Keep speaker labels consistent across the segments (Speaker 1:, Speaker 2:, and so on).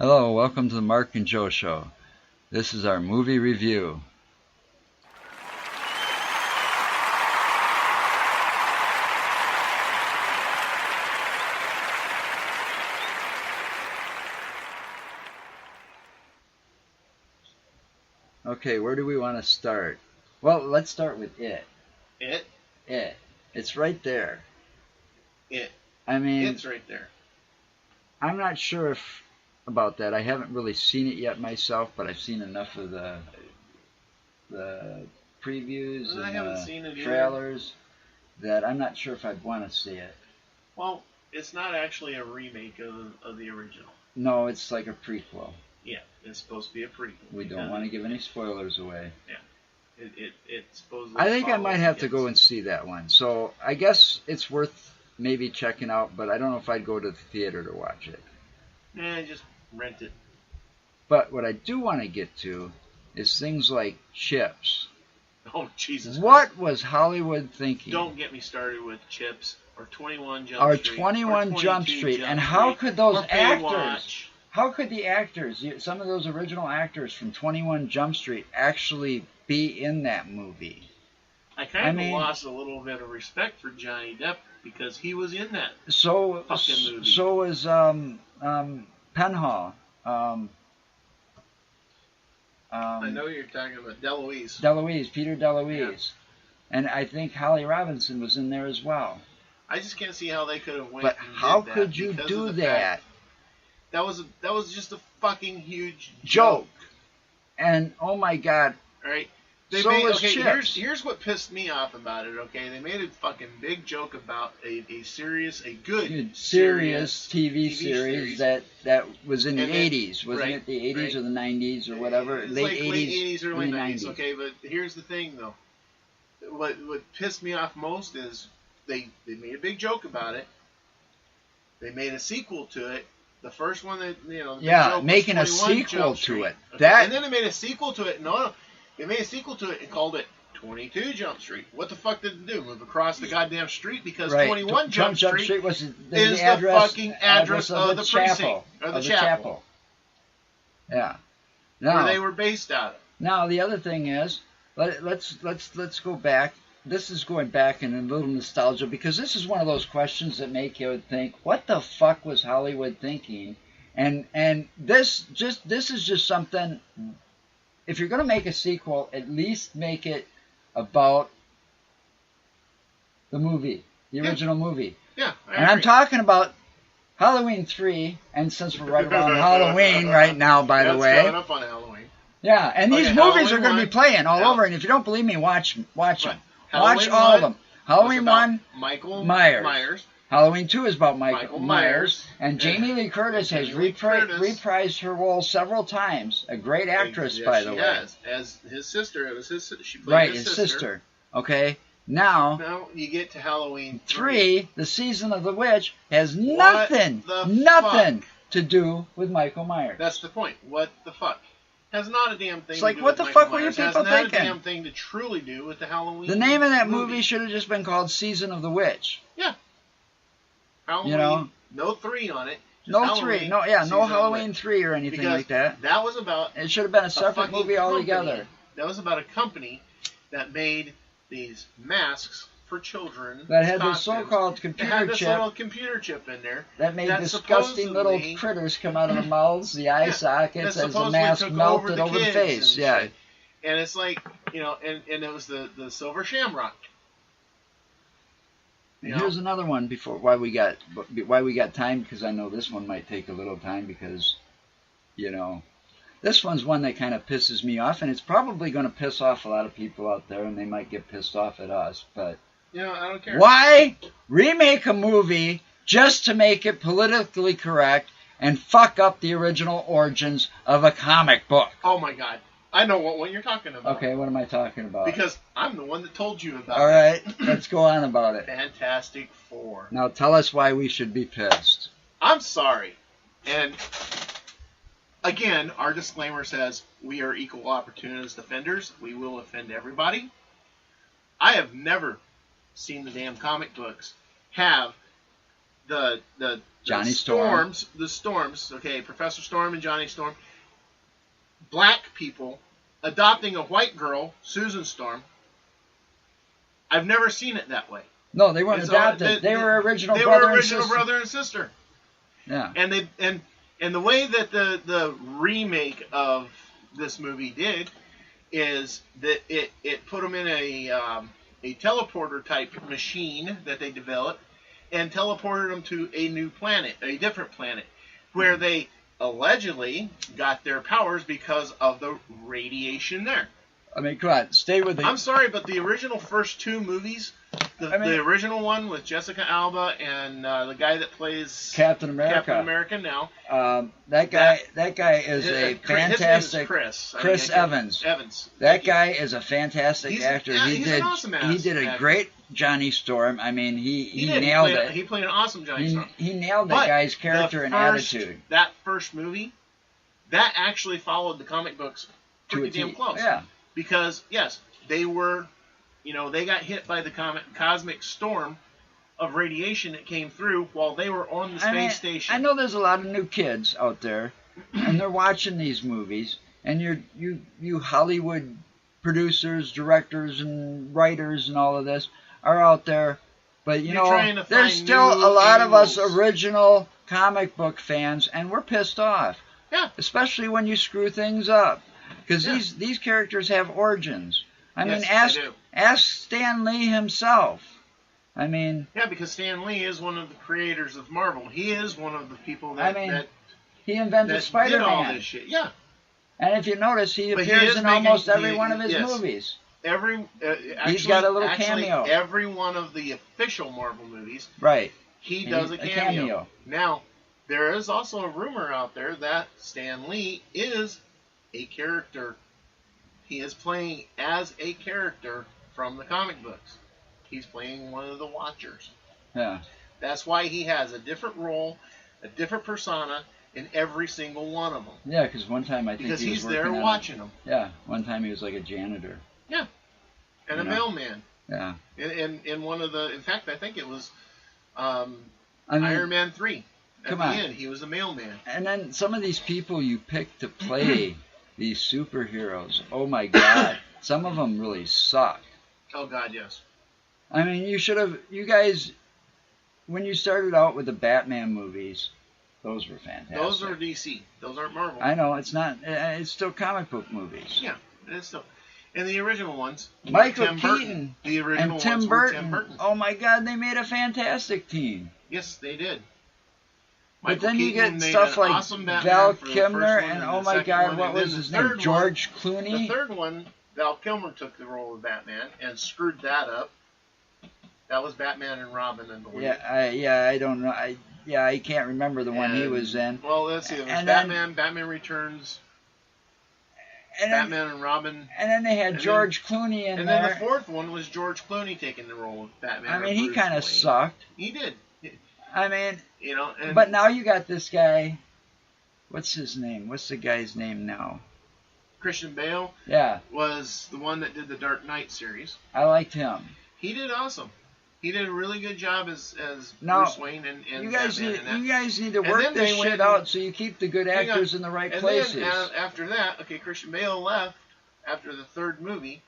Speaker 1: Hello, welcome to the Mark and Joe Show. This is our movie review. Okay, where do we want to start? Well, let's start with it.
Speaker 2: It?
Speaker 1: It. It's right there.
Speaker 2: It.
Speaker 1: I mean,
Speaker 2: It's right there.
Speaker 1: I'm not sure about that. I haven't really seen it yet myself, but I've seen enough of the previews
Speaker 2: I
Speaker 1: and
Speaker 2: haven't seen it
Speaker 1: trailers that I'm not sure if I'd want to see it.
Speaker 2: Well, it's not actually a remake of the original.
Speaker 1: No, it's like a prequel.
Speaker 2: Yeah, it's supposed to be a prequel.
Speaker 1: We don't want to give any spoilers away.
Speaker 2: Yeah, it's supposed.
Speaker 1: I think I might have to go and see that one. So I guess it's worth maybe checking out, but I don't know if I'd go to the theater to watch it.
Speaker 2: Nah, just rent it.
Speaker 1: But what I do want to get to is things like Chips.
Speaker 2: Oh, Jesus Christ.
Speaker 1: What was Hollywood thinking?
Speaker 2: Don't get me started with Chips or 21 Jump
Speaker 1: Or
Speaker 2: Street.
Speaker 1: 21 Jump Street. And how could those actors, how could the actors, some of those original actors from 21 Jump Street actually be in that movie?
Speaker 2: I kind of lost a little bit of respect for Johnny Depp because he was in that fucking movie.
Speaker 1: So was Penhall.
Speaker 2: I know you're talking about DeLuise.
Speaker 1: Peter DeLuise. Yeah. And I think Holly Robinson was in there as well.
Speaker 2: I just can't see how they could have went.
Speaker 1: But
Speaker 2: and
Speaker 1: how
Speaker 2: did
Speaker 1: could you do that?
Speaker 2: That was just a fucking huge
Speaker 1: joke. And oh my God!
Speaker 2: All right. Here's what pissed me off about it. Okay, they made a fucking big joke about a good serious
Speaker 1: TV series that was in the 80s, wasn't it? The 80s or the 90s or whatever, late
Speaker 2: 80s, early 90s. Okay, but here's the thing though. What pissed me off most is they made a big joke about it. They made a sequel to it. The first one that
Speaker 1: making a sequel to it.
Speaker 2: Okay. And then they made a sequel to it. No. They made a sequel to it and called it 22 Jump Street. What the fuck did it do? Move across the goddamn street? Because 21 Jump Street
Speaker 1: was
Speaker 2: is the fucking address of the precinct. Or the chapel.
Speaker 1: Yeah.
Speaker 2: Where they were based out of.
Speaker 1: Now, the other thing is, let's go back. This is going back in a little nostalgia because this is one of those questions that make you think, what the fuck was Hollywood thinking? And this is just something. If you're going to make a sequel, at least make it about the movie, the original movie.
Speaker 2: Yeah,
Speaker 1: and I'm talking about Halloween 3, and since we're right around Halloween right now, by the way.
Speaker 2: Coming up on Halloween.
Speaker 1: Yeah, and these movies are going to be playing all over, and if you don't believe me, watch them. Watch all of them. Halloween 1,
Speaker 2: Michael
Speaker 1: Myers. Halloween 2 is about Michael Myers. And Jamie Lee Curtis has reprised her role several times. A great actress, by the way.
Speaker 2: Yes, as his sister. It was his sister. She played his sister.
Speaker 1: Okay. Now
Speaker 2: you get to Halloween
Speaker 1: 3, the season of the witch, has nothing to do with Michael Myers.
Speaker 2: That's the point. What the fuck? Has not a damn thing
Speaker 1: it's like,
Speaker 2: to do
Speaker 1: what
Speaker 2: with
Speaker 1: the fuck
Speaker 2: Michael
Speaker 1: were you
Speaker 2: Myers.
Speaker 1: people
Speaker 2: has
Speaker 1: thinking?
Speaker 2: Not a damn thing to truly do with the Halloween.
Speaker 1: The name of that movie should have just been called Season of the Witch.
Speaker 2: Yeah. Halloween, no 3 on it.
Speaker 1: No Halloween, 3. No Halloween 3 or anything like that.
Speaker 2: That was about.
Speaker 1: It should have been a separate movie altogether.
Speaker 2: That was about a company that made these masks for children.
Speaker 1: That had this so-called computer chip.
Speaker 2: This little computer chip in there.
Speaker 1: That made disgusting little critters come out of the mouths, the eye sockets, as the mask melted over the face. Yeah.
Speaker 2: And it's like, and it was the Silver Shamrock.
Speaker 1: And here's another one before why we got time, because I know this one might take a little time because, this one's one that kind of pisses me off, and it's probably going to piss off a lot of people out there, and they might get pissed off at us, but
Speaker 2: I don't care.
Speaker 1: Why remake a movie just to make it politically correct and fuck up the original origins of a comic book?
Speaker 2: Oh my God. I know what one you're talking about.
Speaker 1: Okay, what am I talking about?
Speaker 2: Because I'm the one that told you about it.
Speaker 1: All right, let's go on about it.
Speaker 2: Fantastic Four.
Speaker 1: Now tell us why we should be pissed.
Speaker 2: I'm sorry. And again, our disclaimer says we are equal opportunist defenders. We will offend everybody. I have never seen the damn comic books have the
Speaker 1: Johnny Storm.
Speaker 2: The Storms, okay, Professor Storm and Johnny Storm, black people adopting a white girl, Susan Storm. I've never seen it that way.
Speaker 1: No, they weren't adopted. They were original brother
Speaker 2: and sister.
Speaker 1: Yeah.
Speaker 2: And the way that the remake of this movie did is that it put them in a teleporter type machine that they developed and teleported them to a new planet, a different planet, where they allegedly got their powers because of the radiation there.
Speaker 1: I mean, come on, stay with it.
Speaker 2: I'm sorry, but the original first two movies, the original one with Jessica Alba and the guy that plays
Speaker 1: Captain America
Speaker 2: now.
Speaker 1: That guy is a fantastic.
Speaker 2: Chris
Speaker 1: Evans. That guy is a fantastic actor.
Speaker 2: Yeah, he's an awesome actor.
Speaker 1: He did a great Johnny Storm. I mean, he nailed it.
Speaker 2: He played an awesome Johnny Storm.
Speaker 1: He nailed that guy's character and attitude.
Speaker 2: That first movie, that actually followed the comic books pretty damn close.
Speaker 1: Yeah.
Speaker 2: Because, yes, they were, they got hit by the cosmic storm of radiation that came through while they were on the space station.
Speaker 1: I know there's a lot of new kids out there, and they're watching these movies, and you Hollywood producers, directors, and writers and all of this are out there. But, there's still a lot of us original comic book fans, and we're pissed off.
Speaker 2: Yeah.
Speaker 1: Especially when you screw things up. Because these characters have origins. I mean, ask Stan Lee himself. I mean...
Speaker 2: Yeah, because Stan Lee is one of the creators of Marvel. He is one of the people that
Speaker 1: he invented Spider-Man.
Speaker 2: Did all this shit. Yeah.
Speaker 1: And if you notice, he appears in almost every one of his movies. He's got a little cameo.
Speaker 2: Every one of the official Marvel movies.
Speaker 1: Right.
Speaker 2: He does a cameo. Now, there is also a rumor out there that Stan Lee is a character. He is playing as a character from the comic books. He's playing one of the Watchers.
Speaker 1: Yeah.
Speaker 2: That's why he has a different role, a different persona in every single one of them.
Speaker 1: Yeah, because one time I think
Speaker 2: because
Speaker 1: he was
Speaker 2: he's there watching them.
Speaker 1: Yeah, one time he was like a janitor.
Speaker 2: Yeah, and a mailman.
Speaker 1: Yeah.
Speaker 2: In one of the, in fact, I think it was Iron Man 3. At the end, he was a mailman.
Speaker 1: And then some of these people you pick to play these superheroes, oh my God, some of them really suck.
Speaker 2: Oh God, yes.
Speaker 1: I mean, you guys, when you started out with the Batman movies, those were fantastic.
Speaker 2: Those are DC. Those aren't Marvel.
Speaker 1: I know, it's not, it's still comic book movies.
Speaker 2: Yeah, it's still. And the original ones,
Speaker 1: Michael
Speaker 2: Tim
Speaker 1: Keaton
Speaker 2: Burton, the original
Speaker 1: and Tim
Speaker 2: ones
Speaker 1: Burton.
Speaker 2: were Tim Burton.
Speaker 1: Oh my God, they made a fantastic team.
Speaker 2: Yes, they did.
Speaker 1: But then you get stuff like Val Kilmer and oh my God, what was his name? George Clooney.
Speaker 2: The third one, Val Kilmer took the role of Batman and screwed that up. That was Batman and Robin, I believe.
Speaker 1: I don't know. I can't remember the one he was in.
Speaker 2: Well, let's see. It was Batman Returns, Batman and Robin.
Speaker 1: And then they had George Clooney in there.
Speaker 2: And then the fourth one was George Clooney taking the role of Batman.
Speaker 1: I mean, he kind of sucked.
Speaker 2: He did.
Speaker 1: I mean, but now you got this guy. What's his name? What's the guy's name now?
Speaker 2: Christian Bale.
Speaker 1: Yeah.
Speaker 2: Was the one that did the Dark Knight series.
Speaker 1: I liked him.
Speaker 2: He did awesome. He did a really good job as Bruce Wayne and
Speaker 1: you guys
Speaker 2: Batman.
Speaker 1: You guys need to work this shit out so you keep the good actors in the right places.
Speaker 2: And then after that, Christian Bale left after the third movie,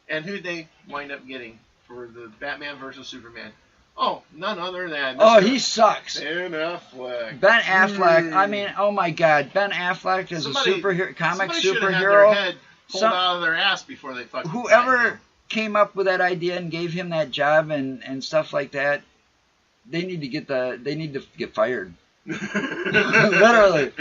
Speaker 2: and who'd they wind up getting for the Batman versus Superman? Oh, none other than
Speaker 1: he sucks.
Speaker 2: Ben Affleck.
Speaker 1: Ben Affleck. I mean, oh my God, Ben Affleck is a superhero, comic superhero.
Speaker 2: Had their head pulled out of their ass before they fucking.
Speaker 1: Whoever came up with that idea and gave him that job and stuff like that, they need to get fired. Literally.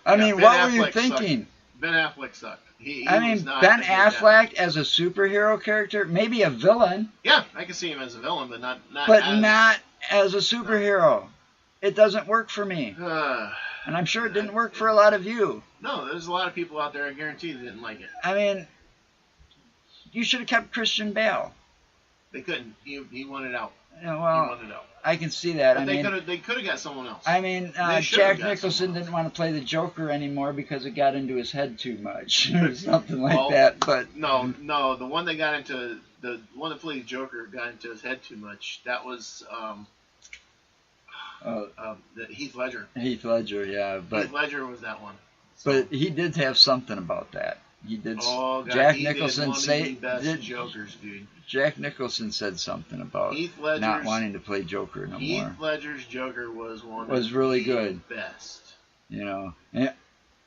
Speaker 1: I mean, what were you thinking?
Speaker 2: Ben Affleck sucked.
Speaker 1: Ben Affleck as a superhero character, maybe a villain.
Speaker 2: Yeah, I can see him as a villain, but not
Speaker 1: as a superhero. It doesn't work for me. And I'm sure it didn't work for a lot of you.
Speaker 2: No, there's a lot of people out there, I guarantee, that didn't like it.
Speaker 1: I mean, you should have kept Christian Bale.
Speaker 2: They couldn't. He wanted out.
Speaker 1: Yeah, well,
Speaker 2: he wanted out.
Speaker 1: I can see that.
Speaker 2: But they could have got someone else.
Speaker 1: I mean, Jack Nicholson didn't want to play the Joker anymore because it got into his head too much, or something like that. But
Speaker 2: no, the one that played the Joker got into his head too much. That was Heath Ledger.
Speaker 1: Heath Ledger, yeah, but
Speaker 2: Heath Ledger was that one.
Speaker 1: So. But he did have something about that. He did.
Speaker 2: Oh God,
Speaker 1: Jack
Speaker 2: he
Speaker 1: Nicholson
Speaker 2: did
Speaker 1: say
Speaker 2: one of the best
Speaker 1: did,
Speaker 2: Jokers, dude.
Speaker 1: Jack Nicholson said something about not wanting to play Joker no more.
Speaker 2: Heath Ledger's Joker was
Speaker 1: really good.
Speaker 2: Best.
Speaker 1: You know, and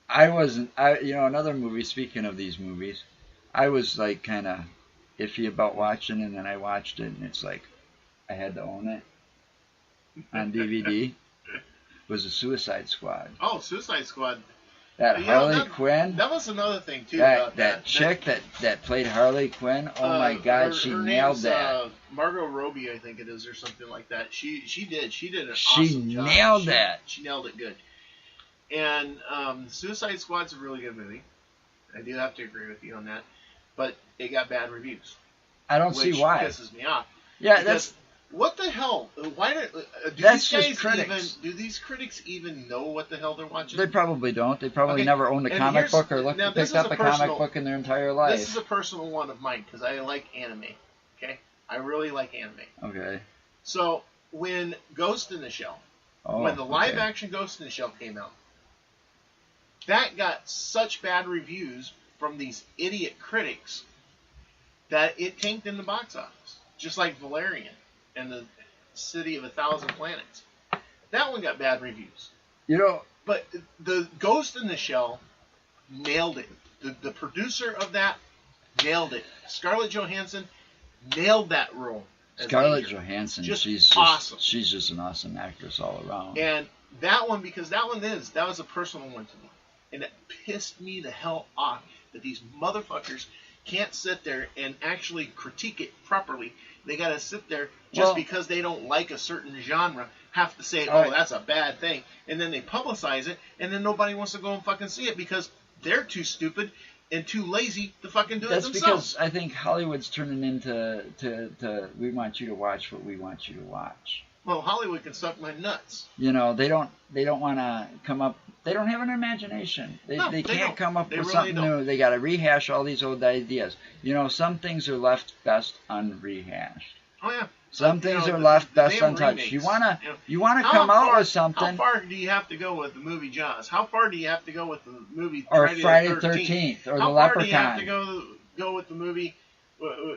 Speaker 1: I wasn't. Another movie. Speaking of these movies, I was like kind of iffy about watching, and then I watched it, and it's like I had to own it on DVD. Was a Suicide Squad.
Speaker 2: Oh, Suicide Squad.
Speaker 1: That Harley Quinn.
Speaker 2: That was another thing too.
Speaker 1: That chick that played Harley Quinn. Oh my God, she nailed that.
Speaker 2: Margot Robbie, I think it is, or something like that. She did an awesome job.
Speaker 1: She nailed that.
Speaker 2: She nailed it good. And Suicide Squad's a really good movie. I do have to agree with you on that, but it got bad reviews.
Speaker 1: I don't see why.
Speaker 2: Which pisses me off.
Speaker 1: Yeah, that's.
Speaker 2: What the hell? Why do these critics even know what the hell they're watching?
Speaker 1: They probably don't. They probably never owned a comic book or picked up a comic book in their entire life.
Speaker 2: This is a personal one of mine because I like anime. Okay, I really like anime.
Speaker 1: Okay.
Speaker 2: So when Ghost in the Shell, when the live action Ghost in the Shell came out, that got such bad reviews from these idiot critics that it tanked in the box office, just like Valerian and the City of 1,000 Planets. That one got bad reviews. But the Ghost in the Shell nailed it. The producer of that nailed it. Scarlett Johansson nailed that role.
Speaker 1: Scarlett Johansson, she's
Speaker 2: awesome.
Speaker 1: She's just an awesome actress all around.
Speaker 2: And that one, because that was a personal one to me. And it pissed me the hell off that these motherfuckers can't sit there and actually critique it properly. They got to sit there just because they don't like a certain genre, have to say, that's a bad thing. And then they publicize it, and then nobody wants to go and fucking see it because they're too stupid and too lazy to fucking do it themselves. That's because
Speaker 1: I think Hollywood's turning into we want you to watch what we want you to watch.
Speaker 2: Well, Hollywood can suck my nuts.
Speaker 1: They don't want to come up. They don't have an imagination. They can't come up with something new. They got to rehash all these old ideas. Some things are left best unrehashed.
Speaker 2: Oh yeah.
Speaker 1: Some things are left best untouched. You wanna come out with something. How
Speaker 2: far do you have to go with the movie Jaws? How far do you have to go with the movie
Speaker 1: Friday the 13th or the Leprechaun?
Speaker 2: How far do you have to go with the movie?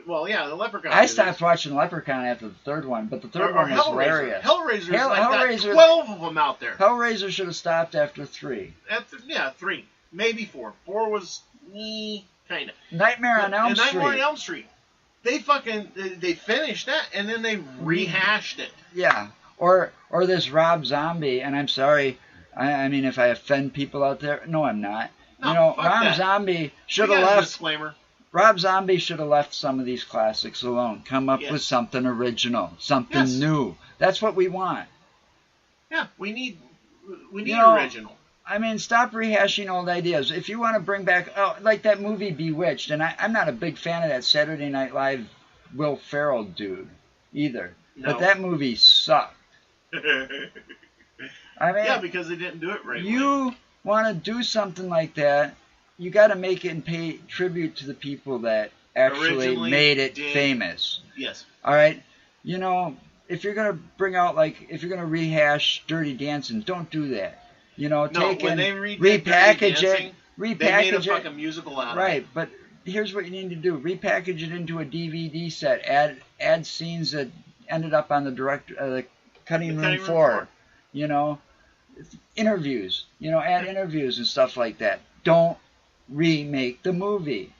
Speaker 2: Well, yeah, the Leprechaun.
Speaker 1: I stopped watching Leprechaun after the third one, but the third one was hilarious.
Speaker 2: Hellraiser, 12 of them out there.
Speaker 1: Hellraiser should have stopped after 3.
Speaker 2: 3, maybe 4. 4 was kind of.
Speaker 1: Nightmare on Elm Street.
Speaker 2: Nightmare on Elm Street. They finished that and then they rehashed it.
Speaker 1: Yeah, or this Rob Zombie, and I'm sorry, I mean if I offend people out there, no, I'm not.
Speaker 2: No,
Speaker 1: Rob Zombie should have left.
Speaker 2: Disclaimer.
Speaker 1: Rob Zombie should have left some of these classics alone. Come up with something original, something new. That's what we want.
Speaker 2: Yeah, we need original.
Speaker 1: I mean, stop rehashing old ideas. If you want to bring back, like that movie Bewitched, and I'm not a big fan of that Saturday Night Live Will Ferrell dude either. No. But that movie sucked. I mean,
Speaker 2: because they didn't do it right.
Speaker 1: You want to do something like that, you got to make it and pay tribute to the people that actually made it famous.
Speaker 2: Yes.
Speaker 1: All right? If you're going to bring out, if you're going to rehash Dirty Dancing, don't do that. Repackage it.
Speaker 2: They made a fucking musical out of it.
Speaker 1: Right, but here's what you need to do. Repackage it into a DVD set. Add scenes that ended up on the cutting room floor. Interviews. Add interviews and stuff like that. Don't remake the movie.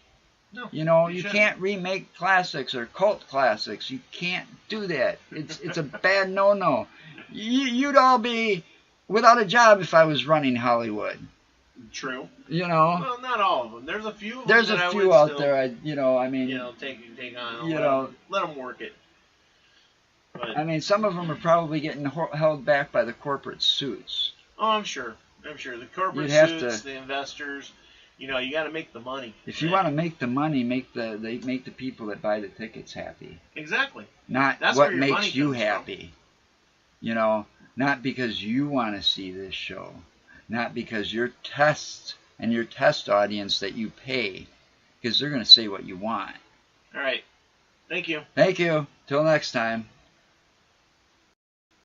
Speaker 2: No,
Speaker 1: you can't remake classics or cult classics. You can't do that. It's a bad no-no. You'd all be without a job if I was running Hollywood.
Speaker 2: True.
Speaker 1: Well,
Speaker 2: not all of them. There's a few.
Speaker 1: There's a few out there.
Speaker 2: Take on. Let them work it. But,
Speaker 1: I mean, some of them are probably getting held back by the corporate suits.
Speaker 2: Oh, I'm sure. The corporate suits, the investors. You got to make the money.
Speaker 1: If you want to make the money, make the people that buy the tickets happy.
Speaker 2: Exactly.
Speaker 1: That's what makes you happy. Not because you want to see this show. Not because your test audience that you pay, because they're going to say what you want.
Speaker 2: All right. Thank you.
Speaker 1: Thank you. Till next time.